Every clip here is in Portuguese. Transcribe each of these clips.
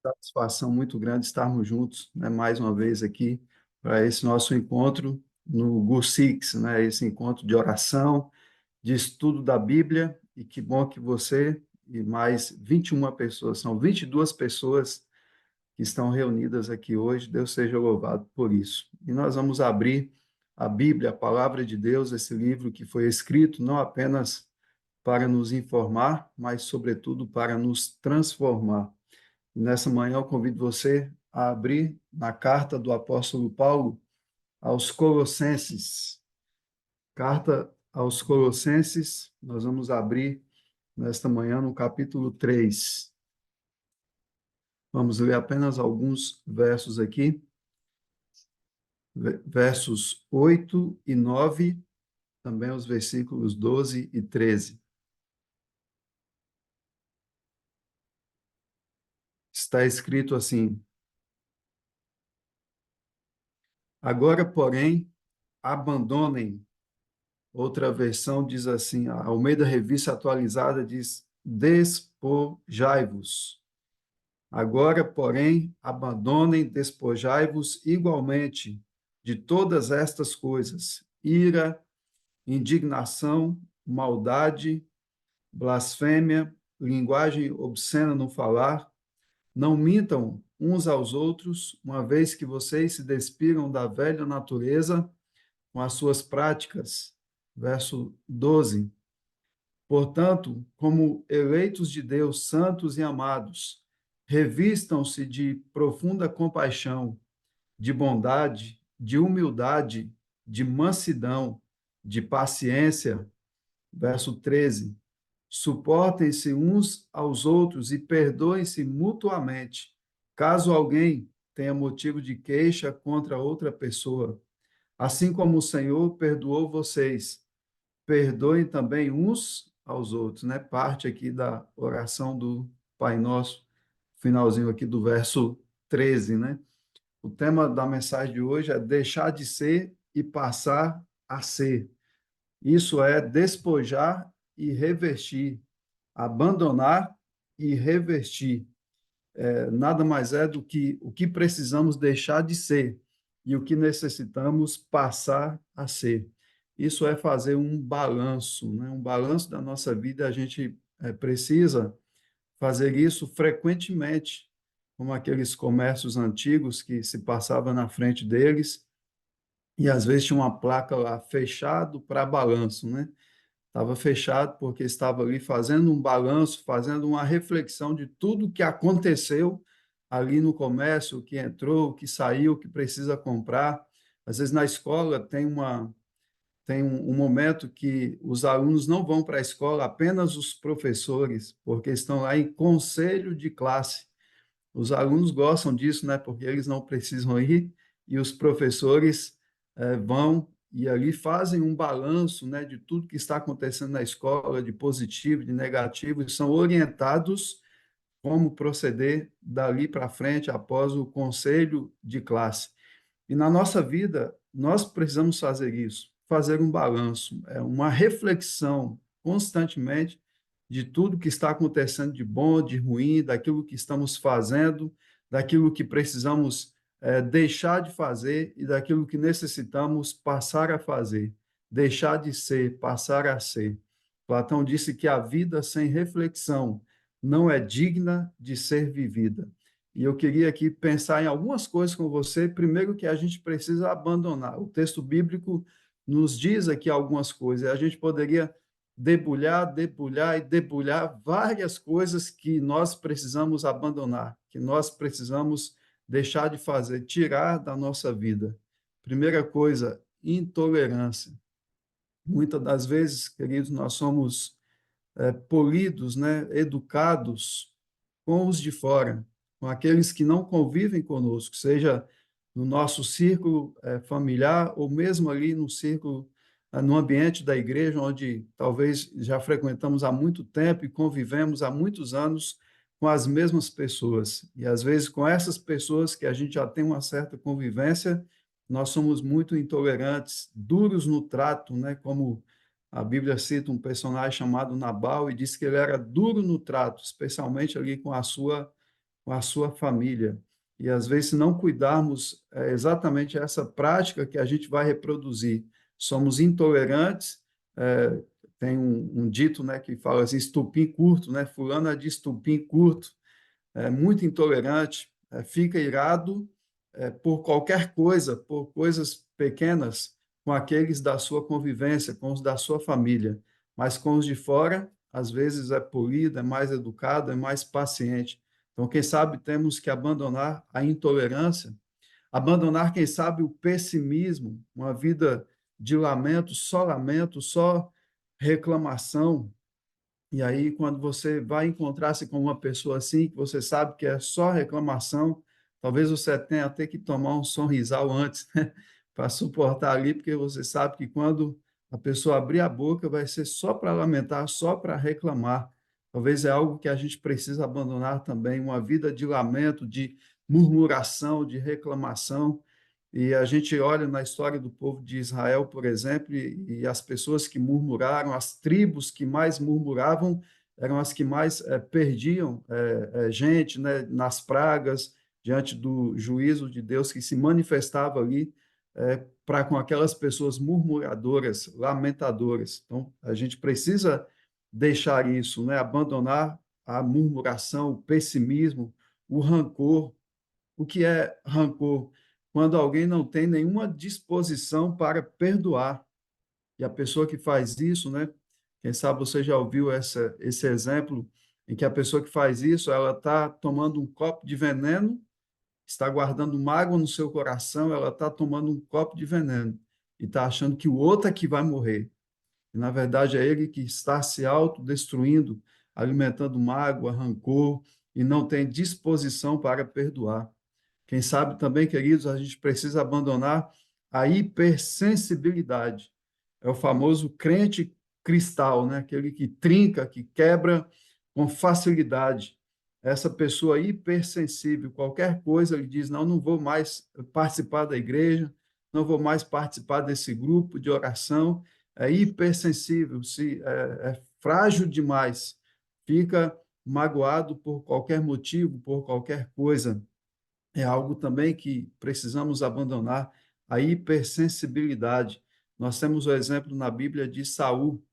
Satisfação muito grande estarmos juntos, né, mais uma vez aqui para esse nosso encontro no GUSIX, né, esse encontro de oração, de estudo da Bíblia, e que bom que você e mais 21 pessoas, são 22 pessoas que estão reunidas aqui hoje, Deus seja louvado por isso. E nós vamos abrir a Bíblia, a Palavra de Deus, esse livro que foi escrito não apenas para nos informar, mas, sobretudo, para nos transformar. Nessa manhã eu convido você a abrir na carta do apóstolo Paulo aos Colossenses. Carta aos Colossenses, nós vamos abrir nesta manhã no capítulo 3. Vamos ler apenas alguns versos aqui, versos 8 e 9, também os versículos 12 e 13. Está escrito assim: Agora, porém, abandonem. Outra versão diz assim, a Almeida Revista Atualizada diz: despojai-vos. Agora, porém, abandonem, despojai-vos igualmente de todas estas coisas: ira, indignação, maldade, blasfêmia, linguagem obscena no falar. Não mintam uns aos outros, uma vez que vocês se despiram da velha natureza com as suas práticas. Verso 12. Portanto, como eleitos de Deus, santos e amados, revistam-se de profunda compaixão, de bondade, de humildade, de mansidão, de paciência. Verso 13. Suportem-se uns aos outros e perdoem-se mutuamente, caso alguém tenha motivo de queixa contra outra pessoa. Assim como o Senhor perdoou vocês, perdoem também uns aos outros, né? Parte aqui da oração do Pai Nosso, finalzinho aqui do verso 13, né? O tema da mensagem de hoje é deixar de ser e passar a ser. Isso é despojar e revestir, abandonar e revestir. Nada mais é do que o que precisamos deixar de ser e o que necessitamos passar a ser. Isso é fazer um balanço, né? Um balanço da nossa vida. A gente precisa fazer isso frequentemente, como aqueles comércios antigos que se passava na frente deles e às vezes tinha uma placa lá, fechado para balanço, né? Estava fechado porque estava ali fazendo um balanço, fazendo uma reflexão de tudo que aconteceu ali no comércio, o que entrou, o que saiu, o que precisa comprar. Às vezes na escola tem um momento que os alunos não vão para a escola, apenas os professores, porque estão lá em conselho de classe. Os alunos gostam disso, né? Porque eles não precisam ir e os professores vão e ali fazem um balanço, né, de tudo que está acontecendo na escola, de positivo, de negativo, e são orientados como proceder dali para frente após o conselho de classe. E na nossa vida, nós precisamos fazer isso, fazer um balanço, uma reflexão constantemente de tudo que está acontecendo de bom, de ruim, daquilo que estamos fazendo, daquilo que precisamos deixar de fazer e daquilo que necessitamos passar a fazer. Deixar de ser, passar a ser. Platão disse que a vida sem reflexão não é digna de ser vivida. E eu queria aqui pensar em algumas coisas com você. Primeiro, que a gente precisa abandonar. O texto bíblico nos diz aqui algumas coisas. A gente poderia debulhar, debulhar e debulhar várias coisas que nós precisamos abandonar, que nós precisamos deixar de fazer, tirar da nossa vida. Primeira coisa, intolerância. Muitas das vezes, queridos, nós somos polidos, né, educados com os de fora, com aqueles que não convivem conosco, seja no nosso círculo familiar ou mesmo ali no círculo, no ambiente da igreja, onde talvez já frequentamos há muito tempo e convivemos há muitos anos com as mesmas pessoas. E às vezes com essas pessoas que a gente já tem uma certa convivência, nós somos muito intolerantes, duros no trato, né, como A Bíblia cita um personagem chamado Nabal e diz que ele era duro no trato, especialmente ali com a sua família. E às vezes, se não cuidarmos, é exatamente essa prática que a gente vai reproduzir. Somos intolerantes, tem um dito, né, que fala assim, estupim curto, né? Fulano é de estupim curto, é muito intolerante, fica irado por qualquer coisa, por coisas pequenas, com aqueles da sua convivência, com os da sua família, mas com os de fora, às vezes é polido, é mais educado, é mais paciente. Então, quem sabe temos que abandonar a intolerância, abandonar, quem sabe, o pessimismo, uma vida de lamento, só reclamação, e aí, quando você vai encontrar-se com uma pessoa assim, que você sabe que é só reclamação, talvez você tenha até que tomar um sorrisal antes, né, para suportar ali, porque você sabe que quando a pessoa abrir a boca, vai ser só para lamentar, só para reclamar. Talvez é algo que a gente precisa abandonar também, uma vida de lamento, de murmuração, de reclamação. E a gente olha na história do povo de Israel, por exemplo, e as pessoas que murmuraram, as tribos que mais murmuravam, eram as que mais perdiam gente, né, nas pragas, diante do juízo de Deus que se manifestava ali para com aquelas pessoas murmuradoras, lamentadoras. Então, a gente precisa deixar isso, né, abandonar a murmuração, o pessimismo, o rancor. O que é rancor? Quando alguém não tem nenhuma disposição para perdoar. E a pessoa que faz isso, né? Quem sabe você já ouviu esse exemplo em que a pessoa que faz isso, ela está tomando um copo de veneno, está guardando mágoa no seu coração, ela está tomando um copo de veneno e está achando que o outro é que vai morrer. E, na verdade, é ele que está se autodestruindo, alimentando mágoa, rancor, e não tem disposição para perdoar. Quem sabe também, queridos, a gente precisa abandonar a hipersensibilidade. É o famoso crente cristal, né? Aquele que trinca, que quebra com facilidade. Essa pessoa hipersensível, qualquer coisa, ele diz: não, não vou mais participar da igreja, não vou mais participar desse grupo de oração. É hipersensível, é frágil demais, fica magoado por qualquer motivo, por qualquer coisa. É algo também que precisamos abandonar, a hipersensibilidade. Nós temos o exemplo na Bíblia de Saul.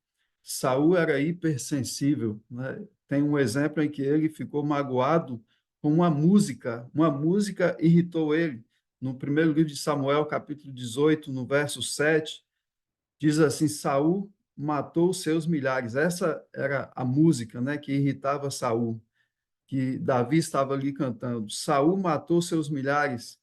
Saul era hipersensível, né? Tem um exemplo em que ele ficou magoado com uma música irritou ele. No primeiro livro de Samuel, capítulo 18, no verso 7, diz assim: Saul matou seus milhares. Essa era a música, né, que irritava Saul, que Davi estava ali cantando. Saul matou seus milhares,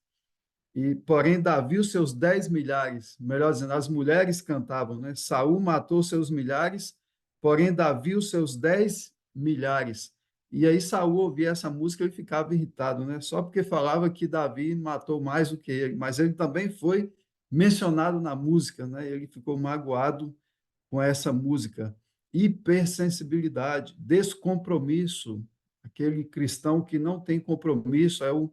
e porém Davi os seus 10 milhares. Melhor dizendo, as mulheres cantavam, né? Saul matou seus milhares, porém Davi os seus 10 milhares. E aí Saul ouvia essa música e ficava irritado, né? Só porque falava que Davi matou mais do que ele, mas ele também foi mencionado na música, né? Ele ficou magoado com essa música. Hipersensibilidade, descompromisso. Aquele cristão que não tem compromisso é o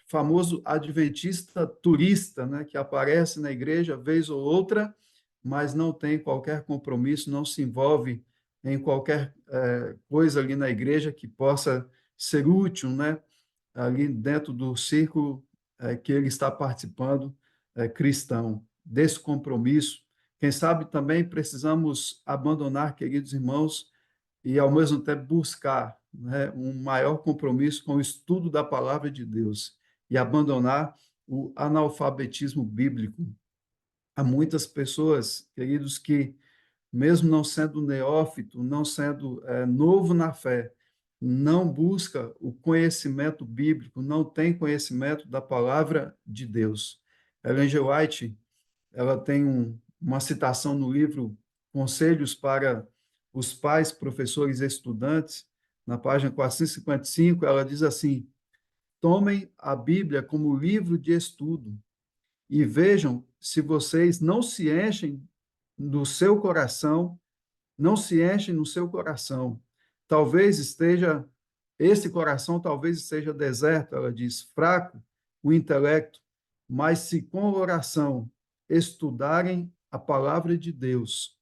famoso adventista turista, né, que aparece na igreja vez ou outra, mas não tem qualquer compromisso, não se envolve em qualquer coisa ali na igreja que possa ser útil, né, ali dentro do círculo que ele está participando cristão. Descompromisso. Quem sabe também precisamos abandonar, queridos irmãos, e ao mesmo tempo buscar, né, um maior compromisso com o estudo da palavra de Deus e abandonar o analfabetismo bíblico. Há muitas pessoas, queridos, que mesmo não sendo neófito, não sendo novo na fé, não busca o conhecimento bíblico, não tem conhecimento da palavra de Deus. Ellen G. White, ela tem uma citação no livro Conselhos para os Pais, Professores e Estudantes, na página 455, ela diz assim: tomem a Bíblia como livro de estudo e vejam se vocês não se enchem do seu coração, não se enchem no seu coração. Talvez esteja, esse coração talvez esteja deserto, ela diz, fraco o intelecto, mas se com oração estudarem a palavra de Deus,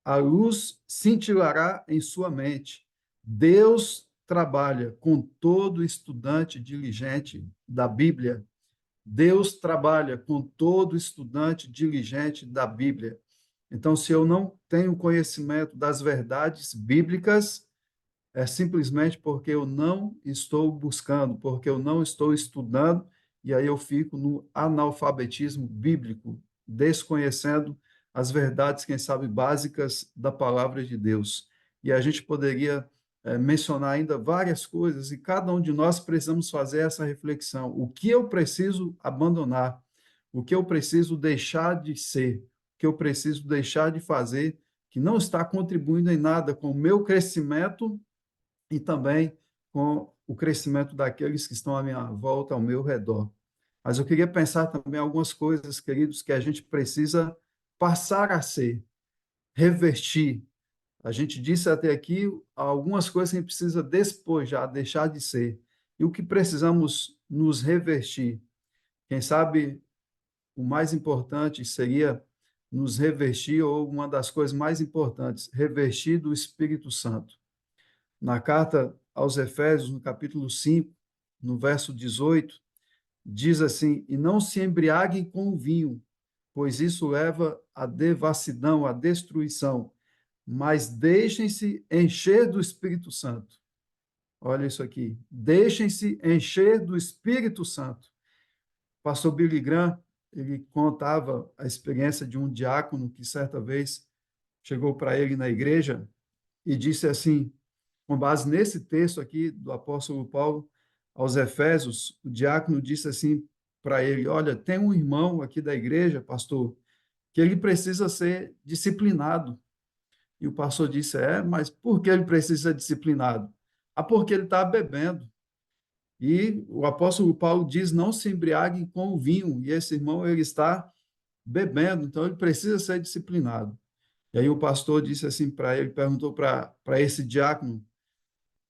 a luz cintilará em sua mente. Deus trabalha com todo estudante diligente da Bíblia. Deus trabalha com todo estudante diligente da Bíblia. Então, se eu não tenho conhecimento das verdades bíblicas, é simplesmente porque eu não estou buscando, porque eu não estou estudando, e aí eu fico no analfabetismo bíblico, desconhecendo as verdades, quem sabe, básicas da palavra de Deus. E a gente poderia mencionar ainda várias coisas, e cada um de nós precisamos fazer essa reflexão. O que eu preciso abandonar? O que eu preciso deixar de ser? O que eu preciso deixar de fazer que não está contribuindo em nada com o meu crescimento e também com o crescimento daqueles que estão à minha volta, ao meu redor. Mas eu queria pensar também algumas coisas, queridos, que a gente precisa passar a ser, revestir. A gente disse até aqui algumas coisas que a gente precisa despojar, deixar de ser. E o que precisamos nos revestir? Quem sabe o mais importante seria nos revestir, ou uma das coisas mais importantes, revestir do Espírito Santo. Na carta aos Efésios, no capítulo 5, no verso 18, diz assim: E não se embriaguem com o vinho, pois isso leva à devassidão, à destruição, mas deixem-se encher do Espírito Santo. Olha isso aqui. Deixem-se encher do Espírito Santo. O pastor Billy Graham, ele contava a experiência de um diácono que certa vez chegou para ele na igreja e disse assim: com base nesse texto aqui do apóstolo Paulo aos Efésios, o diácono disse assim para ele: Olha, tem um irmão aqui da igreja, pastor, que ele precisa ser disciplinado. E o pastor disse: mas por que ele precisa ser disciplinado? Ah, porque ele está bebendo. E o apóstolo Paulo diz: Não se embriaguem com o vinho. E esse irmão, ele está bebendo, então ele precisa ser disciplinado. E aí o pastor disse assim para ele, perguntou para esse diácono: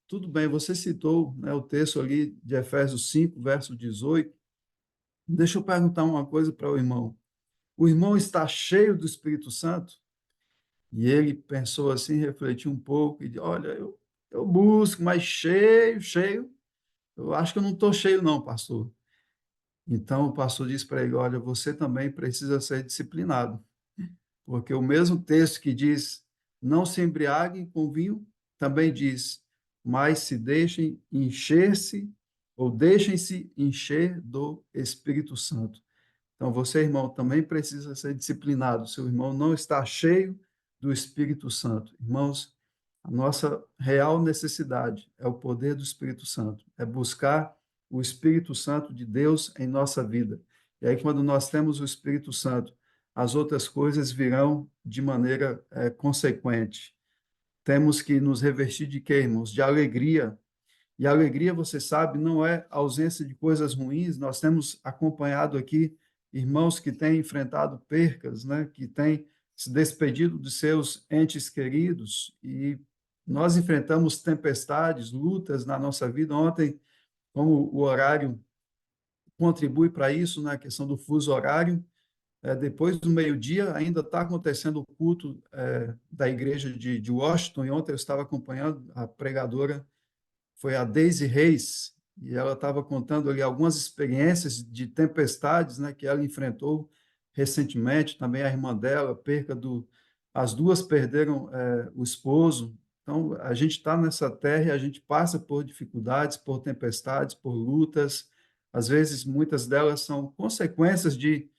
tudo bem, você citou, né, o texto ali de Efésios 5, verso 18. Deixa eu perguntar uma coisa para o irmão. O irmão está cheio do Espírito Santo? E ele pensou assim, refletiu um pouco e disse: Olha, eu busco, mas cheio, cheio, eu acho que eu não estou cheio, não, pastor. Então o pastor disse para ele: Olha, você também precisa ser disciplinado. Porque o mesmo texto que diz: Não se embriaguem com vinho, também diz: Mas se deixem encher-se, ou deixem-se encher do Espírito Santo. Então, você, irmão, também precisa ser disciplinado. Seu irmão não está cheio do Espírito Santo. Irmãos, a nossa real necessidade é o poder do Espírito Santo, é buscar o Espírito Santo de Deus em nossa vida. E aí, quando nós temos o Espírito Santo, as outras coisas virão de maneira consequente. Temos que nos revestir de quê, irmãos? De alegria. E a alegria, você sabe, não é ausência de coisas ruins. Nós temos acompanhado aqui irmãos que têm enfrentado percas, né? Que têm se despedido de seus entes queridos, e nós enfrentamos tempestades, lutas na nossa vida. Ontem, como o horário contribui para isso, na questão do fuso horário, depois do meio-dia ainda está acontecendo o culto da igreja de Washington, e ontem eu estava acompanhando a pregadora, foi a Daisy Reis, e ela estava contando ali algumas experiências de tempestades, né, que ela enfrentou recentemente, também a irmã dela, as duas perderam o esposo. Então, a gente está nessa terra e a gente passa por dificuldades, por tempestades, por lutas, às vezes muitas delas são consequências de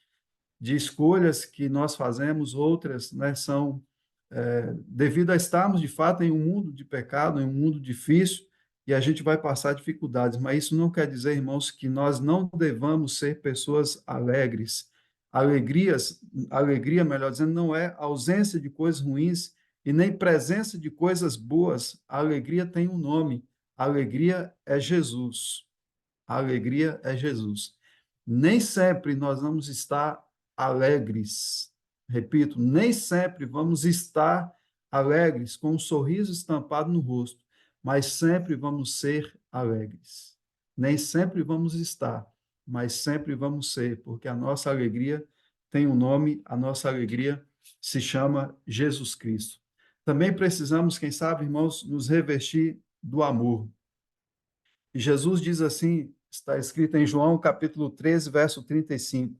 escolhas que nós fazemos, outras, né, são devido a estarmos, de fato, em um mundo de pecado, em um mundo difícil, e a gente vai passar dificuldades, mas isso não quer dizer, irmãos, que nós não devamos ser pessoas alegres. Alegria, melhor dizendo, não é ausência de coisas ruins e nem presença de coisas boas. A alegria tem um nome. A alegria é Jesus. A alegria é Jesus. Nem sempre nós vamos estar alegres. Repito, nem sempre vamos estar alegres, com um sorriso estampado no rosto, mas sempre vamos ser alegres. Nem sempre vamos estar, mas sempre vamos ser, porque a nossa alegria tem um nome, a nossa alegria se chama Jesus Cristo. Também precisamos, quem sabe, irmãos, nos revestir do amor. E Jesus diz assim, está escrito em João, capítulo 13, verso 35.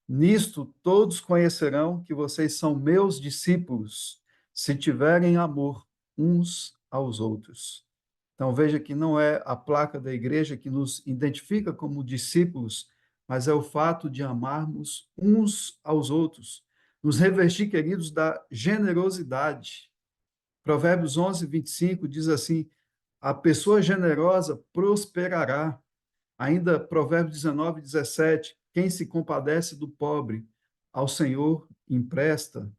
Nisto todos conhecerão que vocês são meus discípulos, se tiverem amor uns aos outros. Então veja que não é a placa da igreja que nos identifica como discípulos, mas é o fato de amarmos uns aos outros, nos revestir, queridos, da generosidade. Provérbios 11, 25 diz assim: a pessoa generosa prosperará. Ainda Provérbios 19, 17, quem se compadece do pobre, ao Senhor empresta.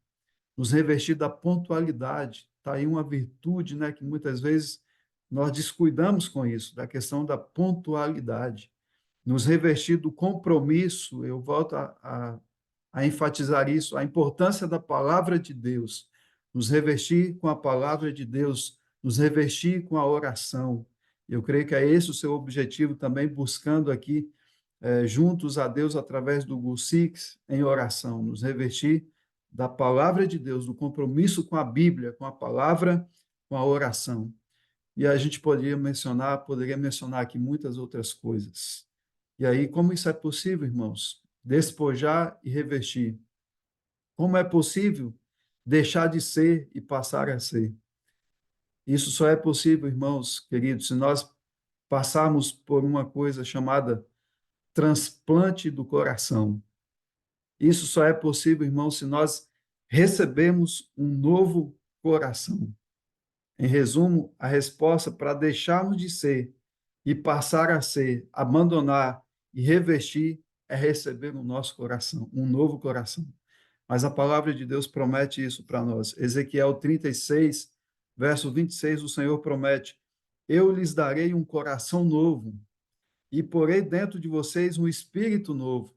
Nos revestir da pontualidade. Está aí uma virtude, né, que muitas vezes nós descuidamos com isso, da questão da pontualidade. Nos revestir do compromisso, eu volto a enfatizar isso, a importância da palavra de Deus, nos revestir com a palavra de Deus, nos revestir com a oração. Eu creio que é esse o seu objetivo também, buscando aqui, juntos a Deus, através do GUSIX, em oração, nos revestir da palavra de Deus, do compromisso com a Bíblia, com a palavra, com a oração. E a gente poderia mencionar aqui muitas outras coisas. E aí, como isso é possível, irmãos? Despojar e revestir. Como é possível deixar de ser e passar a ser? Isso só é possível, irmãos queridos, se nós passarmos por uma coisa chamada transplante do coração. Isso só é possível, irmãos, se nós recebemos um novo coração. Em resumo, a resposta para deixarmos de ser e passar a ser, abandonar e revestir, é receber no nosso coração, um novo coração. Mas a palavra de Deus promete isso para nós. Ezequiel 36, verso 26, o Senhor promete: eu lhes darei um coração novo e porei dentro de vocês um espírito novo.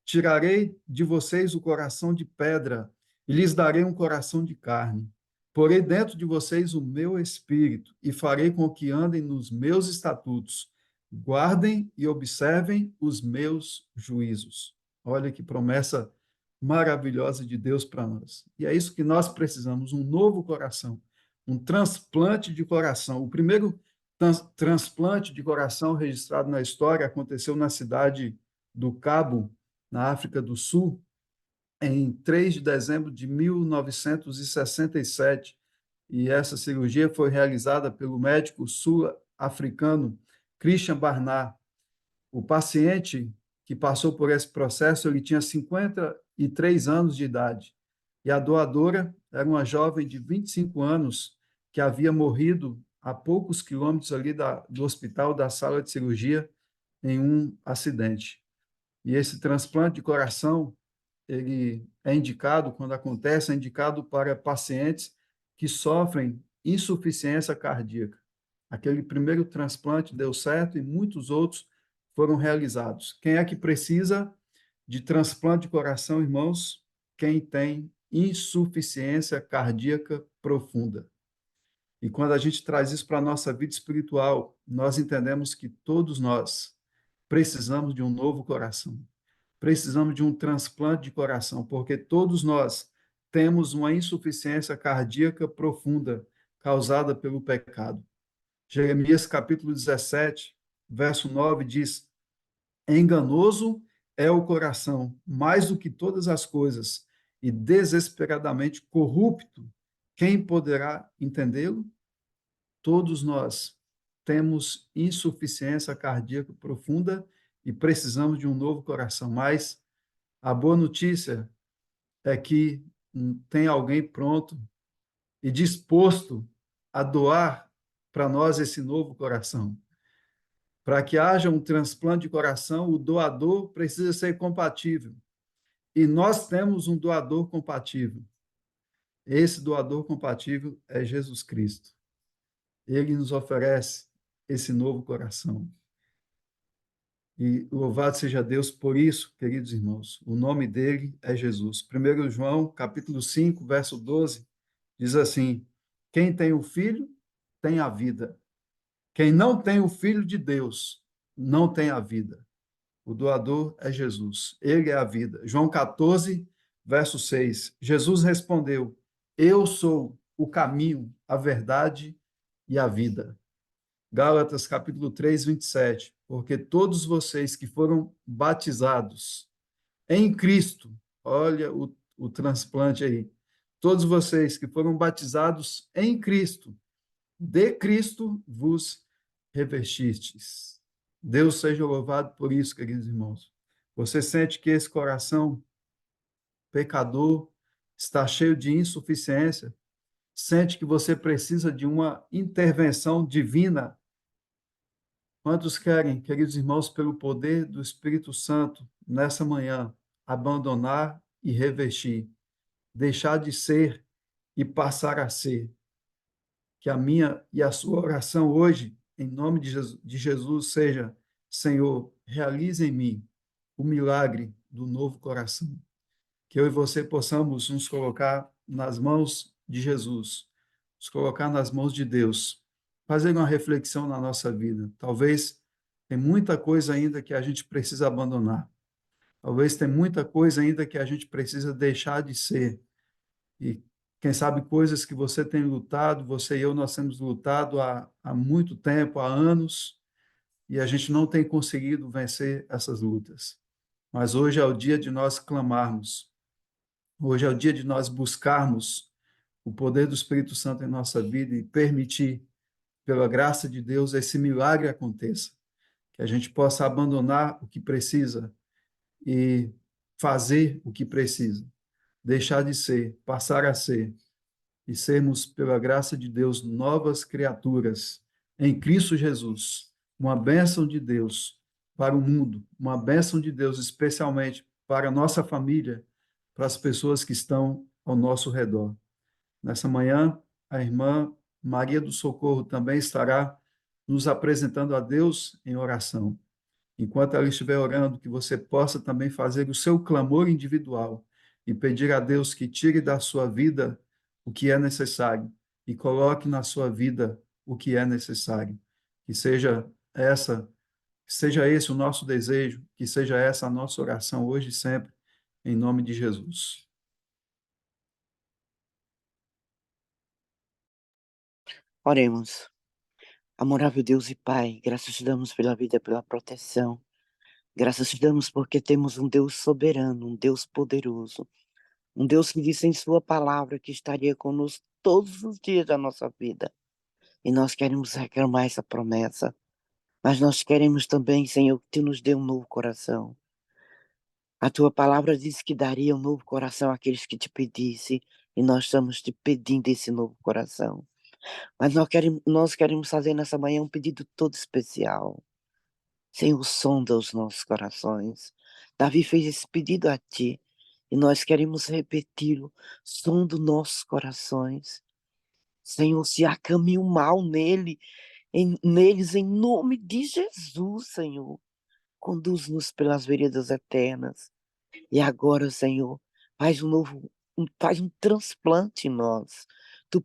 Tirarei de vocês o coração de pedra e lhes darei um coração de carne. Porei dentro de vocês o meu espírito e farei com que andem nos meus estatutos, guardem e observem os meus juízos. Olha que promessa maravilhosa de Deus para nós. E é isso que nós precisamos, um novo coração, um transplante de coração. O primeiro transplante de coração registrado na história aconteceu na cidade do Cabo, na África do Sul, em 3 de dezembro de 1967. E essa cirurgia foi realizada pelo médico sul-africano Christian Barnard. O paciente que passou por esse processo, ele tinha 53 anos de idade. E a doadora era uma jovem de 25 anos que havia morrido a poucos quilômetros ali do hospital, da sala de cirurgia, em um acidente. E esse transplante de coração, ele é indicado, quando acontece, é indicado para pacientes que sofrem insuficiência cardíaca. Aquele primeiro transplante deu certo e muitos outros foram realizados. Quem é que precisa de transplante de coração, irmãos? Quem tem insuficiência cardíaca profunda. E quando a gente traz isso para a nossa vida espiritual, nós entendemos que todos nós precisamos de um novo coração. Precisamos de um transplante de coração, porque todos nós temos uma insuficiência cardíaca profunda causada pelo pecado. Jeremias capítulo 17, verso 9 diz: enganoso é o coração, mais do que todas as coisas, e desesperadamente corrupto. Quem poderá entendê-lo? Todos nós temos insuficiência cardíaca profunda e precisamos de um novo coração. Mas a boa notícia é que tem alguém pronto e disposto a doar para nós esse novo coração. Para que haja um transplante de coração, o doador precisa ser compatível. E nós temos um doador compatível. Esse doador compatível é Jesus Cristo. Ele nos oferece esse novo coração. E louvado seja Deus por isso, queridos irmãos. O nome dele é Jesus. 1 João, capítulo 5, verso 12, diz assim: quem tem o Filho, tem a vida. Quem não tem o Filho de Deus, não tem a vida. O doador é Jesus. Ele é a vida. João 14, verso 6. Jesus respondeu: eu sou o caminho, a verdade e a vida. Gálatas capítulo 3, 27. Porque todos vocês que foram batizados em Cristo, olha o transplante aí, todos vocês que foram batizados em Cristo, de Cristo vos revestistes. Deus seja louvado por isso, queridos irmãos. Você sente que esse coração pecador está cheio de insuficiência? Sente que você precisa de uma intervenção divina? Quantos querem, queridos irmãos, pelo poder do Espírito Santo, nessa manhã, abandonar e revestir, deixar de ser e passar a ser? Que a minha e a sua oração hoje, em nome de Jesus, seja: Senhor, realize em mim o milagre do novo coração. Que eu e você possamos nos colocar nas mãos de Jesus, nos colocar nas mãos de Deus, fazer uma reflexão na nossa vida. Talvez tem muita coisa ainda que a gente precisa abandonar. Talvez tem muita coisa ainda que a gente precisa deixar de ser. E quem sabe coisas que você tem lutado, você e eu, nós temos lutado há muito tempo, há anos, e a gente não tem conseguido vencer essas lutas. Mas hoje é o dia de nós clamarmos. Hoje é o dia de nós buscarmos o poder do Espírito Santo em nossa vida e permitir, pela graça de Deus, esse milagre aconteça. Que a gente possa abandonar o que precisa e fazer o que precisa. Deixar de ser, passar a ser, e sermos, pela graça de Deus, novas criaturas em Cristo Jesus. Uma bênção de Deus para o mundo, uma bênção de Deus especialmente para a nossa família, para as pessoas que estão ao nosso redor. Nessa manhã, a irmã Maria do Socorro também estará nos apresentando a Deus em oração. Enquanto ela estiver orando, que você possa também fazer o seu clamor individual e pedir a Deus que tire da sua vida o que é necessário e coloque na sua vida o que é necessário. Que seja esse o nosso desejo, que seja essa a nossa oração hoje e sempre, em nome de Jesus. Oremos. Amorável Deus e Pai, graças te damos pela vida, pela proteção. Graças te damos porque temos um Deus soberano, um Deus poderoso, um Deus que disse em sua palavra que estaria conosco todos os dias da nossa vida. E nós queremos reclamar essa promessa, mas nós queremos também, Senhor, que tu nos dê um novo coração. A tua palavra diz que daria um novo coração àqueles que te pedissem, e nós estamos te pedindo esse novo coração. Mas nós queremos fazer nessa manhã um pedido todo especial. Senhor, sonda os nossos corações. Davi fez esse pedido a ti e nós queremos repeti-lo. Sonda os nossos corações. Senhor, se há caminho mal neles, em nome de Jesus, Senhor, conduz-nos pelas veredas eternas. E agora, Senhor, faz um transplante em nós. Tu